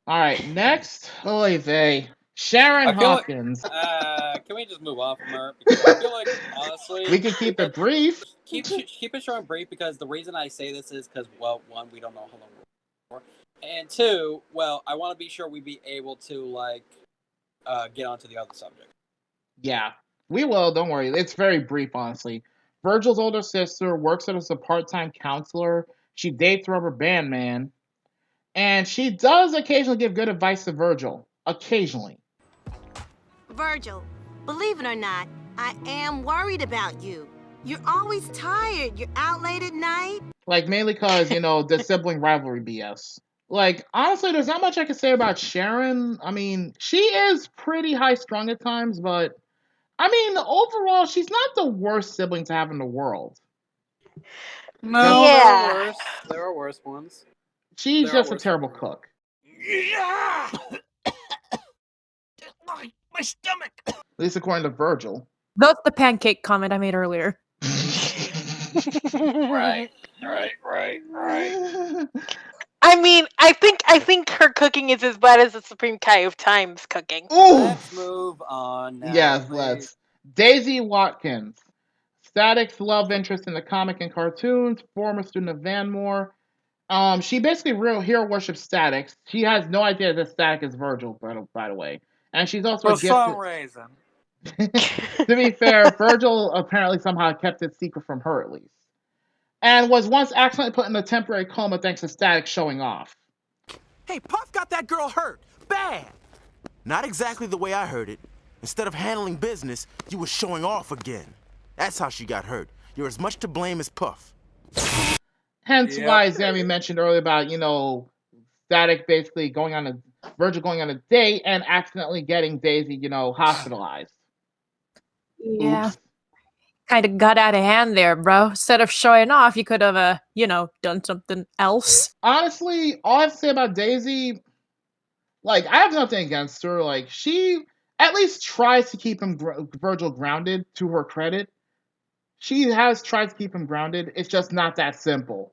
All right, next, oy vey, Sharon I feel like. Hawkins. Can we just move on from her? Because I feel like honestly, We can keep it that brief. keep it short and brief. Because the reason I say this is because, well, one, we don't know how long we're for, and two, well, I want to be sure we be able to get onto the other subject. Yeah, we will. Don't worry. It's very brief, honestly. Virgil's older sister works as a part-time counselor. She dates Rubber Band Man, and she does occasionally give good advice to Virgil. Occasionally. Virgil, believe it or not, I am worried about you. You're always tired. You're out late at night. Like, mainly because, the sibling rivalry BS. Like, honestly, there's not much I can say about Sharon. I mean, she is pretty high strung at times, but I mean, overall, she's not the worst sibling to have in the world. No, Just there are Yeah. worse. There are worse ones. she's There are just a worse terrible ones. cook. Yeah! my stomach. At least according to Virgil. That's the pancake comment I made earlier. Right. I mean, I think her cooking is as bad as the Supreme Kai of Time's cooking. Let's Oof. move on now. Yes, Please. let's. Daisy Watkins, Static's love interest in the comic and cartoons, former student of Vanmore. She basically real hero worships Static. She has no idea that Static is Virgil, by the way, and she's also a For some gifted. reason. To be fair, Virgil apparently somehow kept it secret from her at least, and was once accidentally put in a temporary coma thanks to Static showing off. Hey, Puff got that girl hurt. Bad. Not exactly the way I heard it. Instead of handling business, you were showing off again. That's how she got hurt. You're as much to blame as Puff. Hence Yep. why Zammy mentioned earlier about, Static basically Virgil going on a date and accidentally getting Daisy, hospitalized. Yeah. Oops. Kind of got out of hand there, bro. Instead of showing off, you could have, done something else. Honestly, all I have to say about Daisy, like, I have nothing against her. Like, she at least tries to keep Virgil grounded, to her credit. She has tried to keep him grounded. It's just not that simple.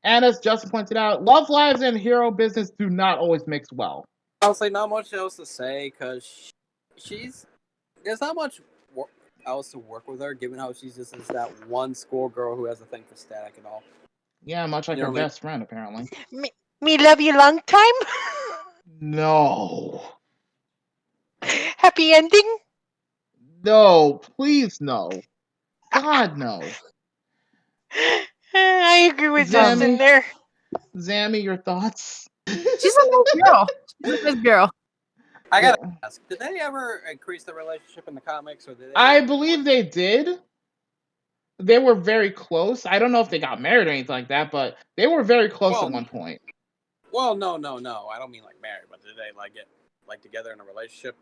And as Justin pointed out, love lives and hero business do not always mix well. Honestly, not much else to say because there's not much else to work with her, given how she's just that one schoolgirl who has a thing for Static and all. Yeah, much like You know her what I mean? best friend, apparently. Me love you long time. No. Happy ending. No, please no. God, no. I agree with Zammy? Justin there. Zammy, your thoughts? She's a nice girl. She's a nice girl. I gotta ask, did they ever increase the relationship in the comics, or did they? I believe they did. They were very close. I don't know if they got married or anything like that, but they were very close at one point. Well, no. I don't mean like married, but did they get together in a relationship?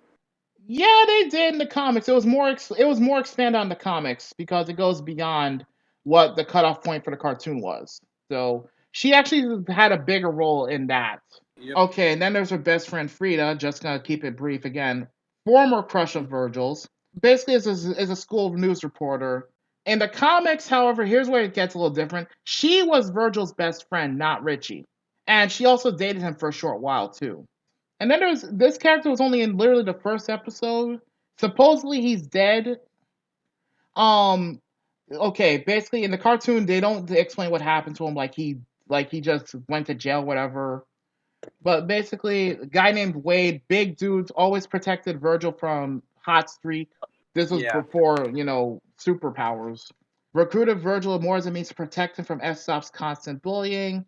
Yeah, they did in the comics. It was more expanded on the comics because it goes beyond what the cutoff point for the cartoon was. So she actually had a bigger role in that. Yep. Okay, and then there's her best friend Frida. Just gonna keep it brief again. Former crush of Virgil's. Basically, is a school news reporter. In the comics, however, here's where it gets a little different. She was Virgil's best friend, not Richie, and she also dated him for a short while too. And then there's this character was only in literally the first episode. Supposedly he's dead. Okay, basically in the cartoon they don't explain what happened to him, like he just went to jail, whatever. But basically, a guy named Wade, big dudes, always protected Virgil from Hot Streak. This was before, superpowers. Recruited Virgil more as a means to protect him from Estop's constant bullying.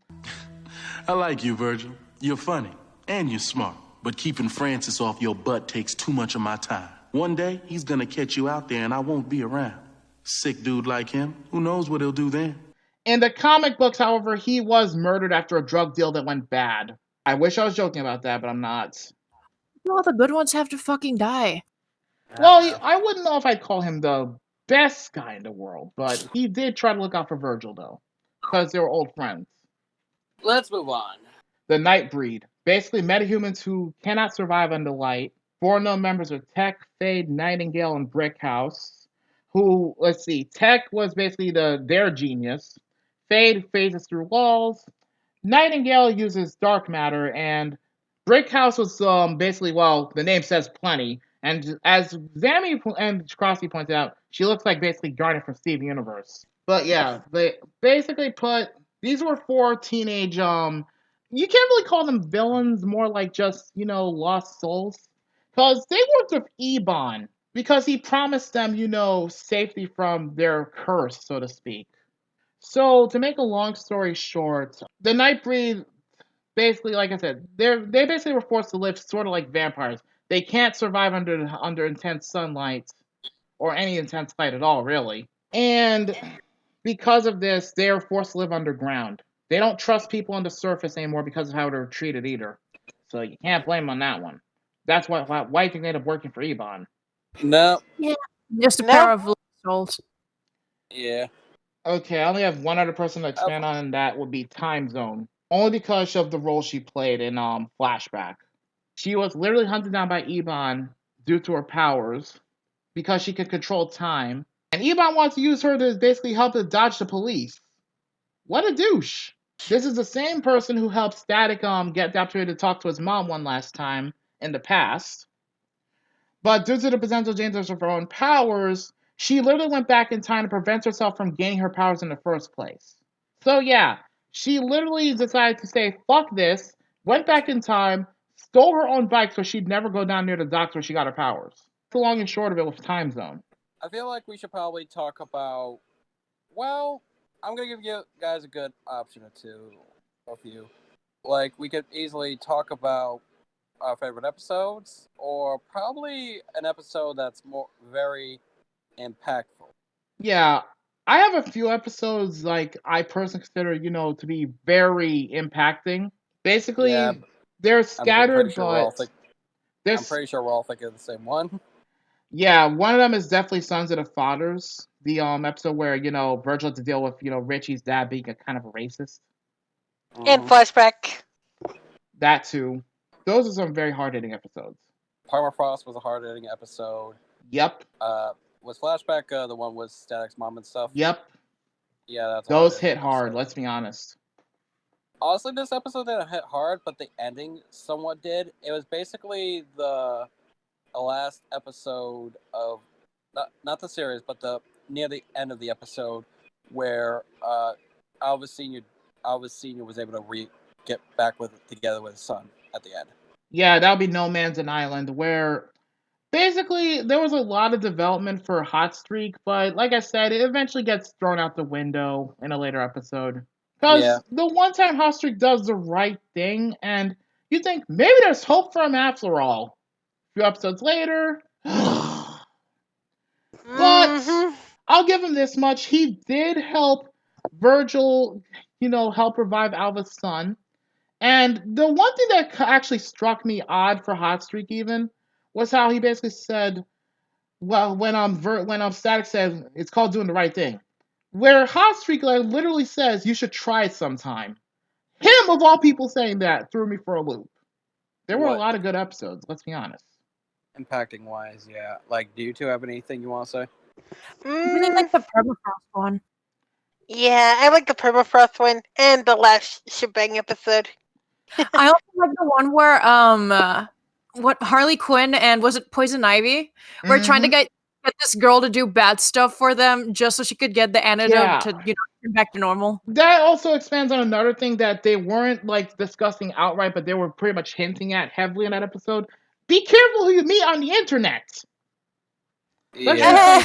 I like you, Virgil. You're funny, and you're smart. But keeping Francis off your butt takes too much of my time. One day, he's gonna catch you out there and I won't be around. Sick dude like him, who knows what he'll do then? In the comic books, however, he was murdered after a drug deal that went bad. I wish I was joking about that, but I'm not. All the good ones have to fucking die. Well, I wouldn't know if I'd call him the best guy in the world, but he did try to look out for Virgil, though, because they were old friends. Let's move on. The Nightbreed. Basically, metahumans who cannot survive under light. 4 known members are Tech, Fade, Nightingale, and Brickhouse. Who, let's see, Tech was basically their genius. Fade phases through walls. Nightingale uses dark matter, and Brick House was basically, well, the name says plenty, and as Zammy and Crossy pointed out, she looks like basically Garnet from Steve Universe. But yeah, they basically put these were 4 teenage you can't really call them villains, more like just lost souls, because they worked with Ebon because he promised them safety from their curse, so to speak. So to make a long story short, the Nightbreed basically, like I said, they basically were forced to live sort of like vampires. They can't survive under intense sunlight or any intense light at all, really. And because of this, they are forced to live underground. They don't trust people on the surface anymore because of how they're treated either. So you can't blame them on that one. That's why you think they end up working for Ebon. No. Yeah, just a No. pair of souls. Yeah. Okay, I only have one other person to expand on, and that would be Time Zone. Only because of the role she played in Flashback. She was literally hunted down by Ebon due to her powers because she could control time. And Ebon wants to use her to basically help to dodge the police. What a douche. This is the same person who helped Static get the opportunity to talk to his mom one last time in the past. But due to the potential dangers of her own powers, she literally went back in time to prevent herself from gaining her powers in the first place. So yeah, she literally decided to say, fuck this, went back in time, stole her own bike so she'd never go down near the docks where she got her powers. The long and short of it with Time Zone. I feel like we should probably talk about. Well, I'm gonna give you guys a good option or two, both of you. Like, we could easily talk about our favorite episodes, or probably an episode that's very impactful. Yeah, I have a few episodes like I personally consider, to be very impacting. Basically, Yeah, they're I'm scattered, pretty sure we're all but I'm pretty sure we're all thinking of the same one. yeah, one of them is definitely Sons of the Fathers. The episode where Virgil had to deal with Richie's dad being a kind of a racist. And Flashback. That too. Those are some very hard hitting episodes. Permafrost was a hard hitting episode. Yep. Was Flashback the one with Static's mom and stuff? Yep. Yeah, that's those hit hard. Let's be honest. Honestly, this episode didn't hit hard, but the ending somewhat did. It was basically the last episode of not the series, but near the end of the episode where Alvis Senior was able to get back together with his son at the end. Yeah, that would be No Man's an Island, where basically there was a lot of development for Hot Streak, but like I said, it eventually gets thrown out the window in a later episode. Because the one time Hot Streak does the right thing, and you think maybe there's hope for him after all. A few episodes later. But I'll give him this much. He did help Virgil, help revive Alva's son. And the one thing that actually struck me odd for Hot Streak even was how he basically said, well, when Static said it's called doing the right thing, where Hot Streak literally says you should try it sometime. Him of all people saying that threw me for a loop. There were a lot of good episodes. Let's be honest. Impacting wise, yeah. Like, do you two have anything you want to say? I really like the Permafrost one. Yeah, I like the Permafrost one and the last shebang episode. I also like the one where what Harley Quinn and was it Poison Ivy were trying to get this girl to do bad stuff for them just so she could get the antidote to turn back to normal. That also expands on another thing that they weren't discussing outright, but they were pretty much hinting at heavily in that episode. Be careful who you meet on the internet. Yeah.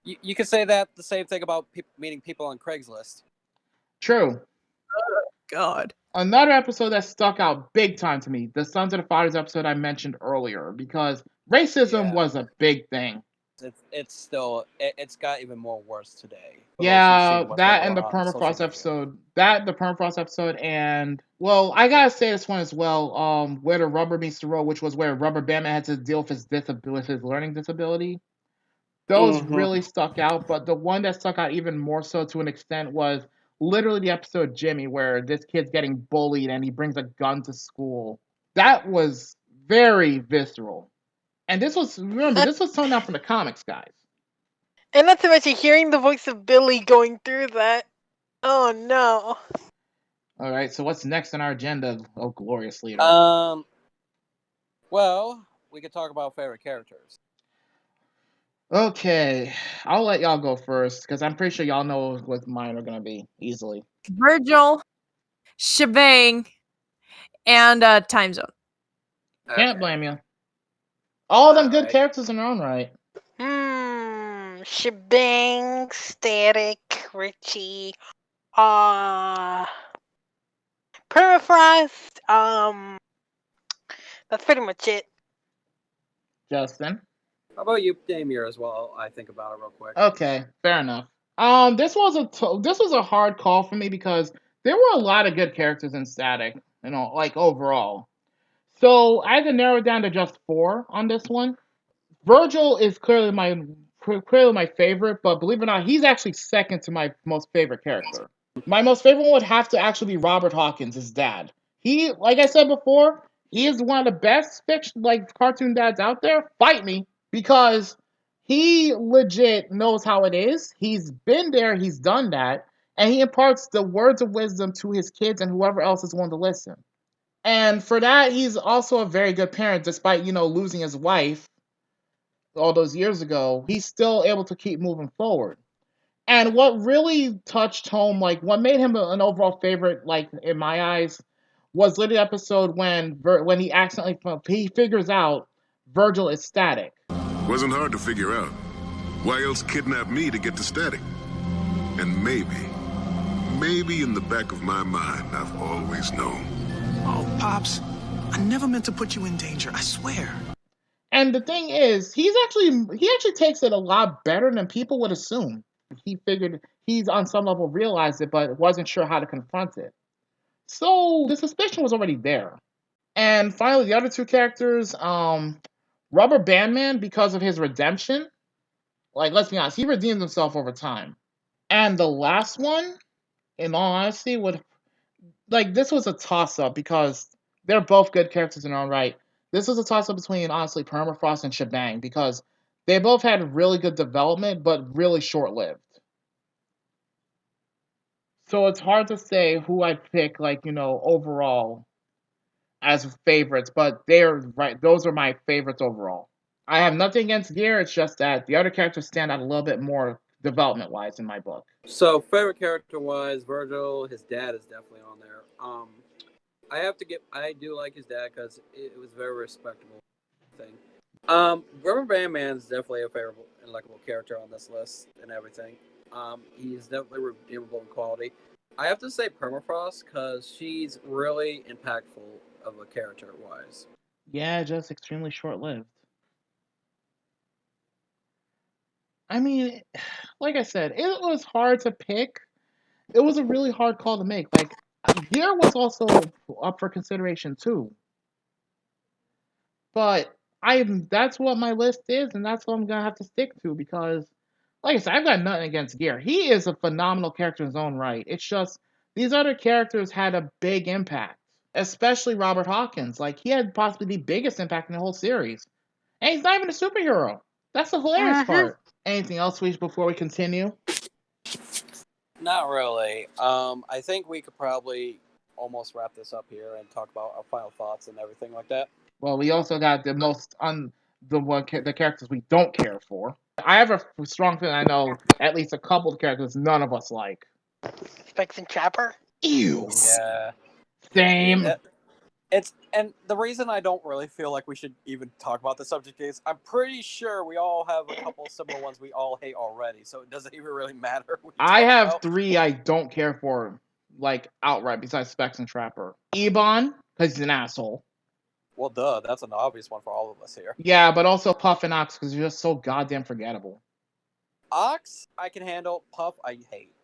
You could say that the same thing about meeting people on Craigslist. True. Oh, God. Another episode that stuck out big time to me, the Sons of the Fathers episode I mentioned earlier, because racism was a big thing. It's got even more worse today. Yeah, that and the Permafrost episode, and well, I gotta say this one as well. Where the rubber meets the road, which was where Rubber Bandman had to deal with his learning disability. Those really stuck out, but the one that stuck out even more so to an extent was literally the episode Jimmy, where this kid's getting bullied and he brings a gun to school. That was very visceral. And this was toned down from the comics, guys. And not to mention hearing the voice of Billy going through that. Oh no. All right, so what's next on our agenda? Oh, glorious leader. Well, we could talk about favorite characters. Okay, I'll let y'all go first because I'm pretty sure y'all know what mine are gonna be easily. Virgil, Shebang, and Time Zone. Can't blame you. All of them good Alright. characters in their own right. Shebang, Static, Richie, Permafrost, that's pretty much it. Justin. How about you name yours while I think about it real quick? Okay, fair enough. This was a hard call for me because there were a lot of good characters in Static, like overall. So I had to narrow it down to just 4 on this one. Virgil is clearly my favorite, but believe it or not, he's actually second to my most favorite character. My most favorite one would have to actually be Robert Hawkins, his dad. He, like I said before, he is one of the best fiction, cartoon dads out there. Fight me, because he legit knows how it is. He's been there, he's done that, and he imparts the words of wisdom to his kids and whoever else is willing to listen. And for that, he's also a very good parent, despite losing his wife all those years ago. He's still able to keep moving forward. And what really touched home, what made him an overall favorite, in my eyes, was literally the episode when he accidentally figures out Virgil is Static. Wasn't hard to figure out. Why else kidnap me to get to Static? And maybe in the back of my mind, I've always known. Oh, Pops, I never meant to put you in danger, I swear. And the thing is, he actually takes it a lot better than people would assume. He figured he's on some level realized it, but wasn't sure how to confront it. So the suspicion was already there. And finally, the other 2 characters, Rubber Bandman, because of his redemption. Let's be honest, he redeemed himself over time. And the last one, in all honesty, this was a toss-up because they're both good characters in their own right. This was a toss-up between, honestly, Permafrost and Shebang because they both had really good development, but really short-lived. So it's hard to say who I'd pick, overall as favorites, but they're right. Those are my favorites overall. I have nothing against Gear. It's just that the other characters stand out a little bit more development-wise in my book. So favorite character-wise, Virgil, his dad is definitely on there. I do like his dad because it was a very respectable thing. Rubber Bandman's definitely a favorable and likable character on this list and everything. He's definitely redeemable in quality. I have to say Permafrost because she's really impactful of a character-wise. Yeah, just extremely short-lived. I mean, like I said, it was hard to pick. It was a really hard call to make. Gear was also up for consideration too. But that's what my list is, and that's what I'm gonna have to stick to because, like I said, I've got nothing against Gear. He is a phenomenal character in his own right. It's just these other characters had a big impact, especially Robert Hawkins. He had possibly the biggest impact in the whole series, and he's not even a superhero. That's the hilarious part. Anything else before we continue? Not really. I think we could probably almost wrap this up here and talk about our final thoughts and everything like that. Well, we also got the characters we don't care for. I have a strong feeling I know at least a couple of characters none of us like. Specs and Trapper? Ew. Yeah. Same. And the reason I don't really feel like we should even talk about the subject is I'm pretty sure we all have a couple of similar ones we all hate already, so it doesn't even really matter. I have 3 I don't care for, outright, besides Specs and Trapper. Ebon, because he's an asshole. Well, duh, that's an obvious one for all of us here. Yeah, but also Puff and Ox, because they're just so goddamn forgettable. Ox, I can handle. Puff, I hate.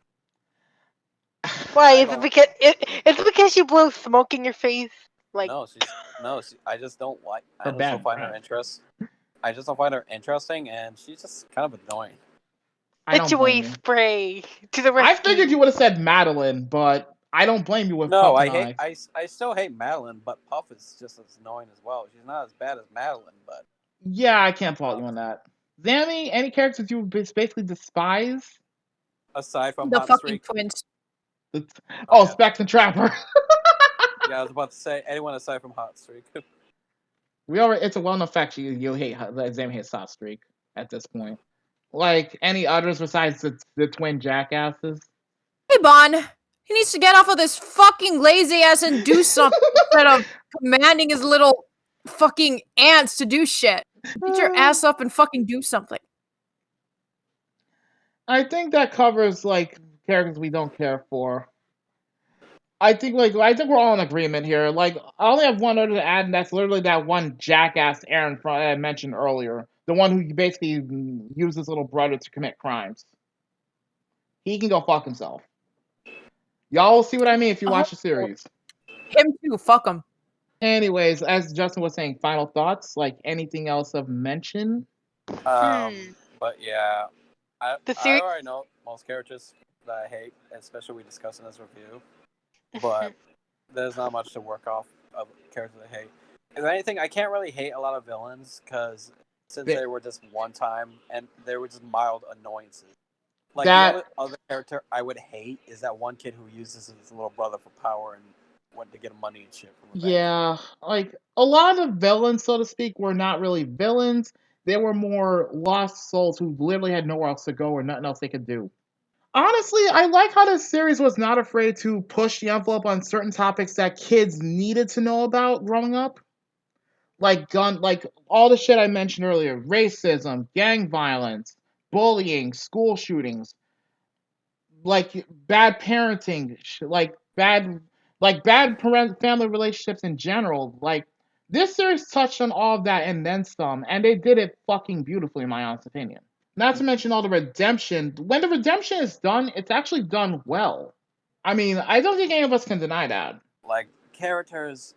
Why? Is it because it's because you blow smoke in your face? I just don't like. I just don't find her interest. I just don't find her interesting, and she's just kind of annoying. Pitchaway spray to the rescue. I figured you would have said Madeline, but I don't blame you with No, Puff I still hate Madeline, but Puff is just as annoying as well. She's not as bad as Madeline, but yeah, I can't fault you on that. Zammy, any characters you basically despise? Aside from the Hot fucking Streak. twins. Oh, Specs and Trapper. Yeah, I was about to say anyone aside from Hot Streak. It's a well-known fact you hate Zam hates Hot Streak at this point. Like any others besides the twin jackasses. Hey, Bon. He needs to get off of this fucking lazy ass and do something instead of commanding his little fucking ants to do shit. Get your ass up and fucking do something. I think that covers like characters we don't care for. I think we're all in agreement here. Like I only have one other to add, and that's literally that one jackass Aaron I mentioned earlier. The one who basically used his little brother to commit crimes. He can go fuck himself. Y'all will see what I mean if you watch the series. Him too, fuck him. Anyways, as Justin was saying, final thoughts, like anything else of mention? But yeah, I series- already know most characters that I hate, especially we discussed in this review. But there's not much to work off of characters I hate. If anything, I can't really hate a lot of villains because since they were just one time and they were just mild annoyances. Like the other character I would hate is that one kid who uses his little brother for power and went to get money and shit from him. Yeah, like a lot of villains, so to speak, were not really villains. They were more lost souls who literally had nowhere else to go or nothing else they could do. Honestly, I like how this series was not afraid to push the envelope on certain topics that kids needed to know about growing up. Like all the shit I mentioned earlier, racism, gang violence, bullying, school shootings, like bad parenting, family relationships in general. Like this series touched on all of that and then some, and they did it fucking beautifully, in my honest opinion. Not to mention all the redemption. When the redemption is done, it's actually done well. I mean, I don't think any of us can deny that. Like characters.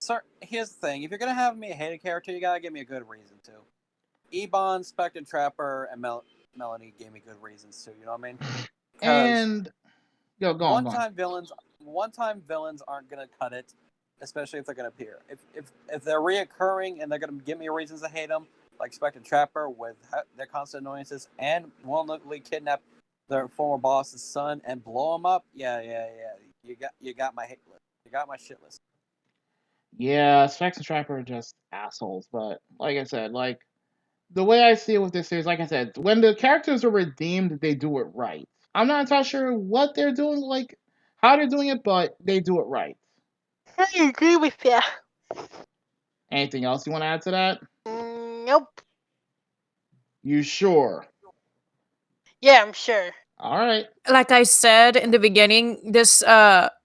So here's the thing: if you're gonna have me hate a character, you gotta give me a good reason to. Ebon, Spectre, Trapper, and Melanie gave me good reasons too. You know what I mean? And go on. One-time villains aren't gonna cut it, especially if they're gonna appear. If they're reoccurring and they're gonna give me reasons to hate them, like Spectre and Trapper with their constant annoyances and willingly kidnap their former boss's son and blow him up. Yeah. You got my hate list. You got my shit list. Yeah, Spectre and Trapper are just assholes. But like I said, like the way I see it with this series, like I said, when the characters are redeemed, they do it right. I'm not entirely sure what they're doing, like how they're doing it, but they do it right. I agree with you. Anything else you want to add to that? Nope. You sure? Yeah, I'm sure. All right. Like I said in the beginning, this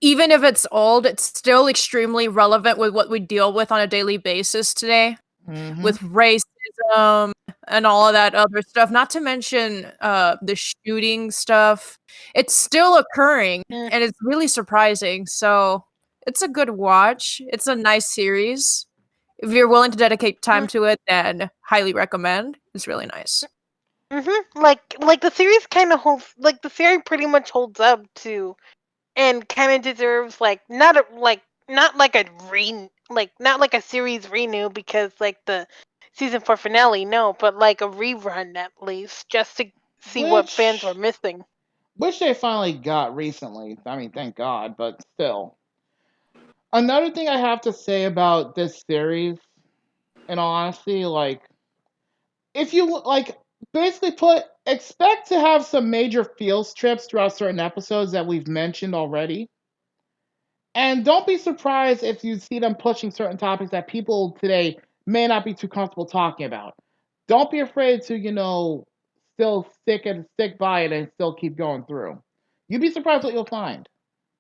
even if it's old, it's still extremely relevant with what we deal with on a daily basis today, with racism and all of that other stuff. Not to mention the shooting stuff. It's still occurring, and it's really surprising. So it's a good watch. It's a nice series. If you're willing to dedicate time to it, then highly recommend. It's really nice. Like the series kind of holds, like the series pretty much holds up to, and kind of deserves not like a series renew because like the season 4 finale, no, but like a rerun at least, just to see what fans were missing. Which they finally got recently. I mean, thank God, but still. Another thing I have to say about this series, in all honesty, like, if you, like, basically expect to have some major field trips throughout certain episodes that we've mentioned already. And don't be surprised if you see them pushing certain topics that people today may not be too comfortable talking about. Don't be afraid to, still stick by it and still keep going through. You'd be surprised what you'll find.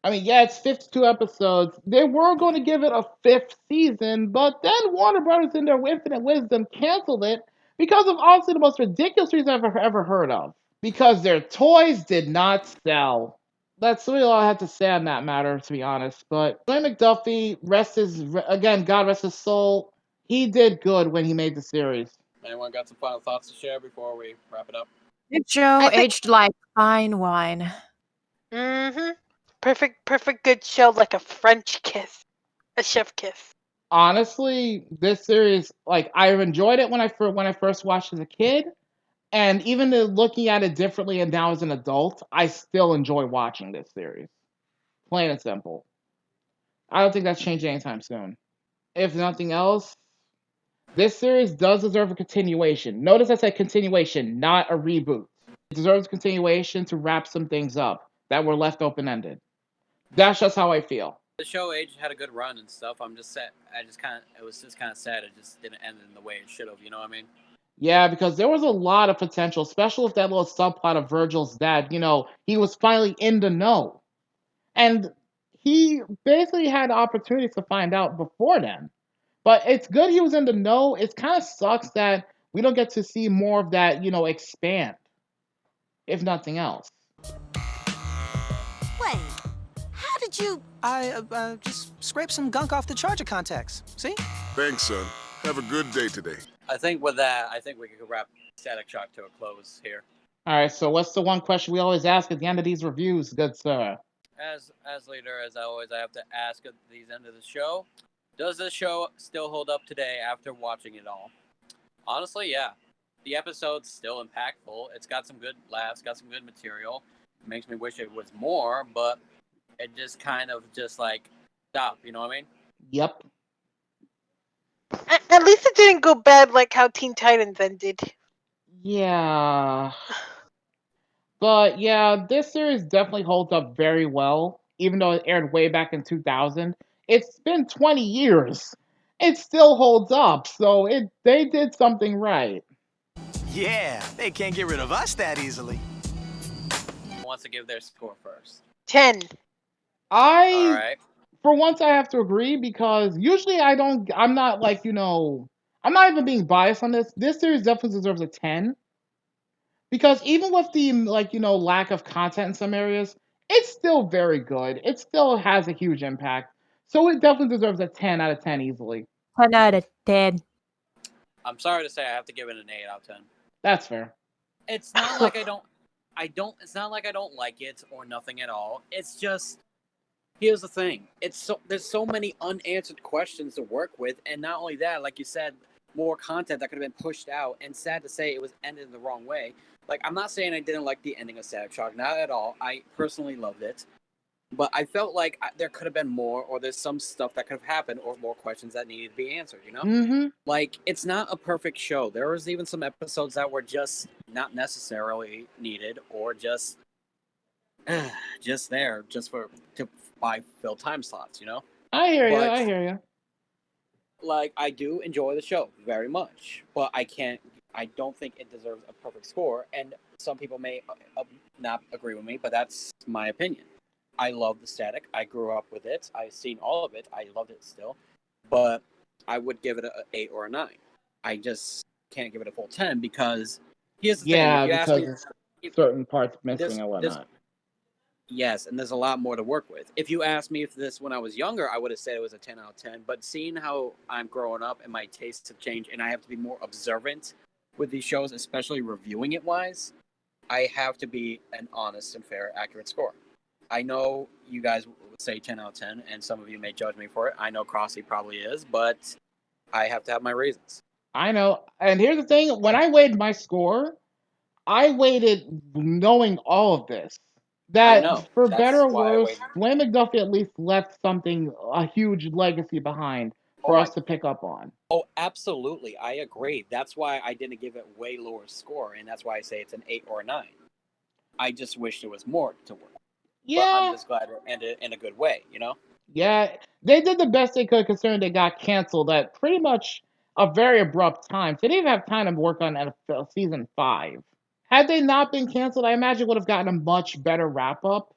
I mean, yeah, it's 52 episodes. They were going to give it a 5th season, but then Warner Brothers, in their infinite wisdom, canceled it because of honestly the most ridiculous reason I've ever heard of. Because their toys did not sell. That's really all I have to say on that matter, to be honest. But Dwayne McDuffie, God rest his soul, he did good when he made the series. Anyone got some final thoughts to share before we wrap it up? Good show, aged like fine wine. Perfect good show, like a French kiss. A chef kiss. Honestly, this series, like, I've enjoyed it when I first watched as a kid, and even looking at it differently and now as an adult, I still enjoy watching this series. Plain and simple. I don't think that's changing anytime soon. If nothing else, this series does deserve a continuation. Notice I said continuation, not a reboot. It deserves continuation to wrap some things up that were left open-ended. That's just how I feel. The show Age had a good run and stuff. I'm just sad. It was just kind of sad. It just didn't end in the way it should have. You know what I mean? Yeah, because there was a lot of potential, especially with that little subplot of Virgil's dad. He was finally in the know. And he basically had opportunities to find out before then. But it's good he was in the know. It kind of sucks that we don't get to see more of that, expand. If nothing else. Wait, how did you... I just scraped some gunk off the charger contacts. See? Thanks, son. Have a good day today. I think with that, we could wrap Static Shock to a close here. All right, so what's the one question we always ask at the end of these reviews, good sir? As leader, as always, I have to ask at the end of the show, does this show still hold up today after watching it all? Honestly, yeah. The episode's still impactful. It's got some good laughs, got some good material. It makes me wish it was more, but it just kind of stopped, you know what I mean? Yep. At least it didn't go bad like how Teen Titans ended. Yeah. But yeah, this series definitely holds up very well, even though it aired way back in 2000. It's been 20 years. It still holds up, so they did something right. Yeah, they can't get rid of us that easily. Who wants to give their score first? 10. All right. For once, I have to agree because usually I'm not I'm not even being biased on this. This series definitely deserves a 10. Because even with the lack of content in some areas, it's still very good. It still has a huge impact. So it definitely deserves a 10 out of 10 easily. 10 out of 10. I'm sorry to say I have to give it an 8 out of 10. That's fair. It's not like it's not like I don't like it or nothing at all. It's just, here's the thing. There's so many unanswered questions to work with, and not only that, like you said, more content that could have been pushed out, and sad to say it was ended the wrong way. I'm not saying I didn't like the ending of Static Shock, not at all. I personally loved it. But I felt like there could have been more, or there's some stuff that could have happened, or more questions that needed to be answered, you know? Mm-hmm. It's not a perfect show. There was even some episodes that were just not necessarily needed, or just there, just to fill time slots, you know? I hear you. I do enjoy the show very much, but I don't think it deserves a perfect score, and some people may not agree with me, but that's my opinion. I love the Static. I grew up with it. I've seen all of it. I loved it still. But I would give it an 8 or a 9. I just can't give it a full 10 because here's the thing. Yeah, because certain parts missing and whatnot. Yes, and there's a lot more to work with. If you asked me if this when I was younger, I would have said it was a 10 out of 10. But seeing how I'm growing up and my tastes have changed and I have to be more observant with these shows, especially reviewing it wise, I have to be an honest and fair, accurate score. I know you guys would say 10 out of 10, and some of you may judge me for it. I know Crossy probably is, but I have to have my reasons. I know. And here's the thing. When I weighed my score, I weighted knowing all of this. That, for better or worse, Dwayne McDuffie at least left a huge legacy behind for us to pick up on. Oh, absolutely. I agree. That's why I didn't give it way lower score, and that's why I say it's an 8 or a 9. I just wish there was more to work. Yeah. But I'm just glad it ended in a good way, you know? Yeah, they did the best they could considering they got canceled at pretty much a very abrupt time. So they didn't have time to work on NFL Season 5. Had they not been canceled, I imagine it would have gotten a much better wrap-up.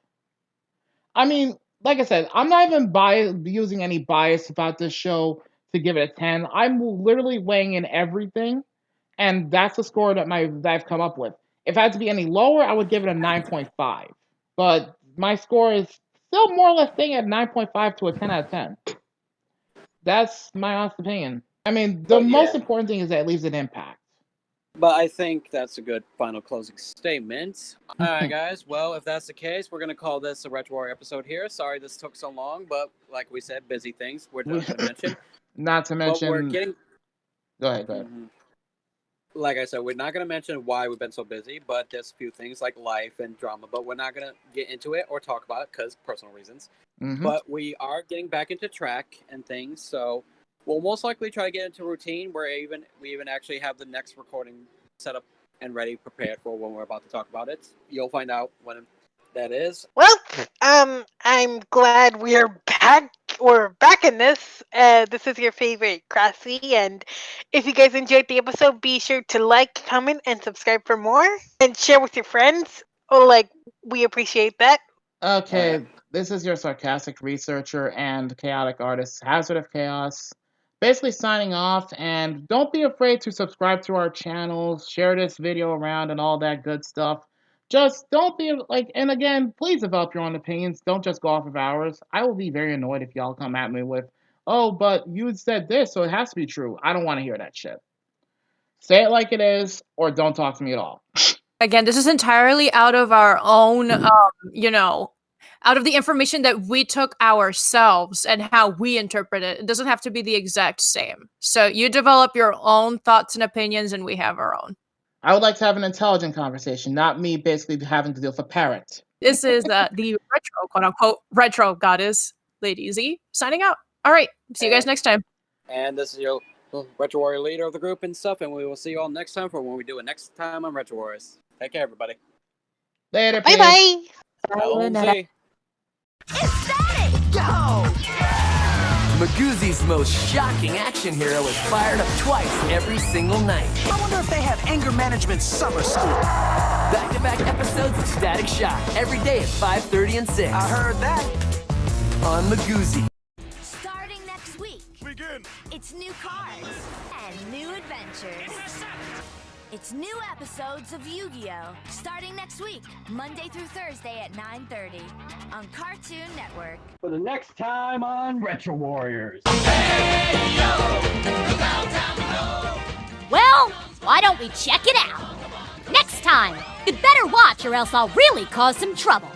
I mean, like I said, I'm not even using any bias about this show to give it a 10. I'm literally weighing in everything, and that's the score that I've come up with. If I had to be any lower, I would give it a 9.5. But my score is still more or less staying at 9.5 to a 10 out of 10. That's my honest opinion. I mean, the most important thing is that it leaves an impact. But I think that's a good final closing statement. All right, guys. Well, if that's the case, we're going to call this a Retro Warrior episode here. Sorry this took so long, but like we said, busy things. We're not going to mention. Not to mention... But we're getting... Go ahead. Mm-hmm. like I said, we're not going to mention why we've been so busy, but there's a few things like life and drama, but we're not going to get into it or talk about it because personal reasons. Mm-hmm. But we are getting back into track and things, so we'll most likely try to get into routine where we even actually have the next recording set up and ready, prepared for when we're about to talk about it. You'll find out when that is. Well, I'm glad we're back. We're back in this. This is your favorite Crassie, and if you guys enjoyed the episode, be sure to like, comment, and subscribe for more, and share with your friends. We appreciate that. Okay, this is your sarcastic researcher and chaotic artist, Hazard of Chaos. Basically signing off, and don't be afraid to subscribe to our channel, share this video around, and all that good stuff. Just don't be and again, please develop your own opinions. Don't just go off of ours. I will be very annoyed if y'all come at me with, oh, but you said this, so it has to be true. I don't want to hear that shit. Say it like it is, or don't talk to me at all. Again, this is entirely out of our own, out of the information that we took ourselves and how we interpret it. It doesn't have to be the exact same. So you develop your own thoughts and opinions, and we have our own. I would like to have an intelligent conversation, not me basically having to deal with a parrot. This is the retro, quote-unquote, retro goddess, Lady Z, signing out. All right, see you guys next time. And this is your Retro Warrior leader of the group and stuff, and we will see you all next time for when we do it next time on Retro Warriors. Take care, everybody. Later, bye-bye. Bye. Go! Magoozy's most shocking action hero is fired up twice every single night. I wonder if they have anger management summer school. Back-to-back episodes of Static Shock every day at 5:30 and 6. I heard that. On Magoozy. Starting next week. Begin. It's new cards and new adventures. It's new episodes of Yu-Gi-Oh! Starting next week, Monday through Thursday at 9:30 on Cartoon Network. For the next time on Retro Warriors. Hey, yo, look out down below. Well, why don't we check it out? Next time, you'd better watch or else I'll really cause some trouble.